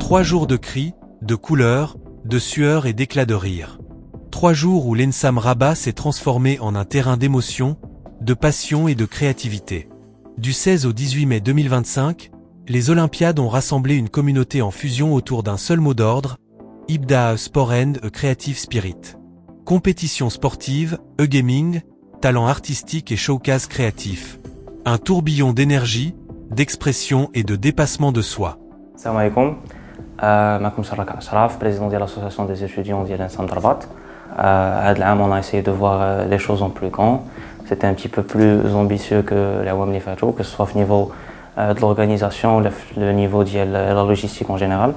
3 jours de cris, de couleurs, de sueur et d'éclats de rire. 3 jours où l'Ensam Rabat s'est transformé en un terrain d'émotion, de passion et de créativité. Du 16 au 18 mai 2025, les Olympiades ont rassemblé une communauté en fusion autour d'un seul mot d'ordre, Ibda Sport and a Creative Spirit. Compétition sportive, e-gaming, talent artistique et showcase créatif. Un tourbillon d'énergie, d'expression et de dépassement de soi. Salam alaikum, معكم شراك أشرف, président de l'association des étudiants de l'Ensam Rabat. هذا العام on a essayé de voir les choses en plus grand. C'était un petit peu plus ambitieux que les عوام اللي فاتوا, que ce soit au niveau de l'organisation, le niveau de la logistique en général.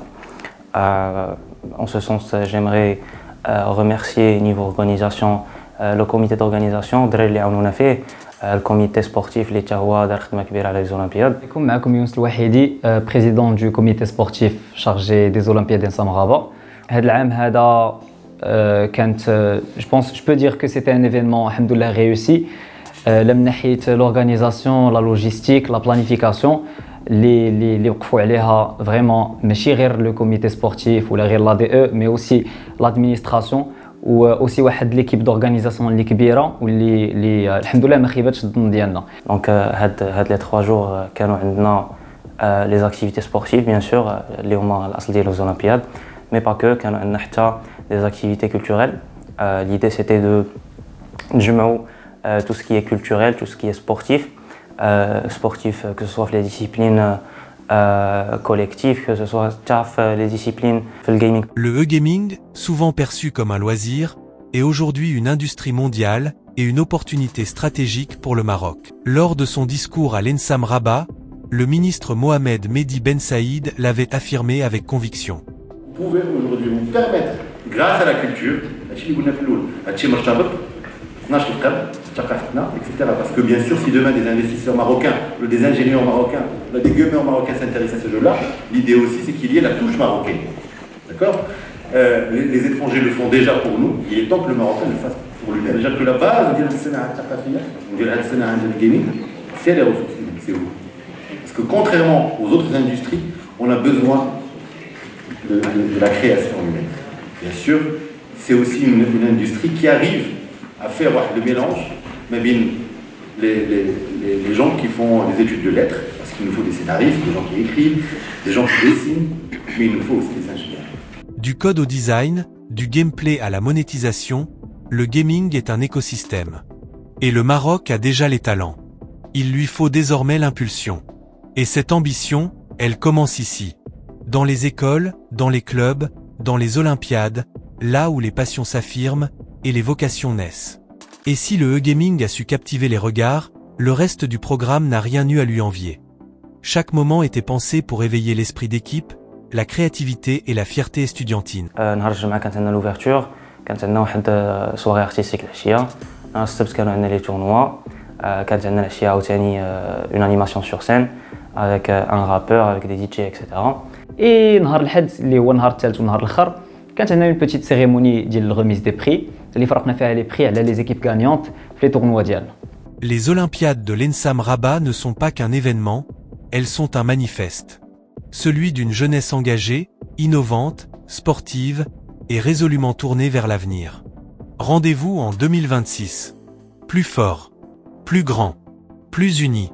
En ce sens, j'aimerais remercier niveau organisation le comité d'organisation, le comité sportif اللي هو دار خدمة كبيرة على les Olympiades. معكم يونس الوحيدي, président du comité sportif chargé des Olympiades d'Ensam Rabat. هذا العام هذا كانت je peux dire que c'était un événement alhamdoulilah réussi. من ناحية l'organisation, la logistique, la planification اللي وقفوا عليها vraiment ماشي غير le comité sportif ولا غير l'ADE mais aussi l'administration و aussi واحد l'équipe d'organisation اللي كبيره واللي الحمد لله ما خيبتش الظن ديالنا. Donc هاد les 3 jours كانوا عندنا les activités sportives bien sûr اللي هما الاصل ديال les Olympiades mais pas que, كانوا عندنا حتى des activités culturelles. L'idée c'était de نجمعوا tout ce qui est culturel, tout ce qui est sportif, que ce soit les disciplines collectives, que ce soit les disciplines le gaming. Le e-gaming, souvent perçu comme un loisir, est aujourd'hui une industrie mondiale et une opportunité stratégique pour le Maroc. Lors de son discours à l'Ensam Rabat, le ministre Mohamed Mehdi Ben Saïd l'avait affirmé avec conviction. Vous pouvez aujourd'hui vous permettre, grâce à la culture, etc. Parce que bien sûr, si demain des investisseurs marocains, des ingénieurs marocains, des gamers marocains s'intéressent à ce jeu-là, l'idée aussi c'est qu'il y ait la touche marocaine. D'accord, les étrangers le font déjà pour nous, il est temps que le Marocain le fasse pour lui-même. Déjà que la base de la gaming, c'est les ressources humaines, c'est vous. Parce que contrairement aux autres industries, on a besoin de la création humaine. Bien sûr, c'est aussi une industrie qui arrive à faire le mélange, mais bien les gens qui font des études de lettres, parce qu'il nous faut des scénaristes, des gens qui écrivent, des gens qui dessinent, mais il nous faut aussi des ingénieurs. Du code au design, du gameplay à la monétisation, le gaming est un écosystème. Et le Maroc a déjà les talents. Il lui faut désormais l'impulsion. Et cette ambition, elle commence ici. Dans les écoles, dans les clubs, dans les Olympiades, là où les passions s'affirment et les vocations naissent. Et si le e-gaming a su captiver les regards, le reste du programme n'a rien eu à lui envier. Chaque moment était pensé pour éveiller l'esprit d'équipe, la créativité et la fierté estudiantine. نهار الجمعة كانت عندنا l'ouverture, كانت عندنا واحد soirée artistique العشية. نهار السبت كانوا عندنا les tournois, كانت عندنا العشية عاوتاني une animation sur scène avec un rappeur, avec des DJ, etc. Et نهار الحد اللي هو النهار الثالث والنهار الاخر كانت عندنا une petite cérémonie ديال remise des prix اللي فرقنا فيها les prix على les équipes gagnantes في les tournois ديالنا. Les Olympiades de l'Ensam Rabat ne sont pas qu'un événement, elles sont un manifeste. Celui d'une jeunesse engagée, innovante, sportive et résolument tournée vers l'avenir. Rendez-vous en 2026. Plus fort, plus grand, plus uni.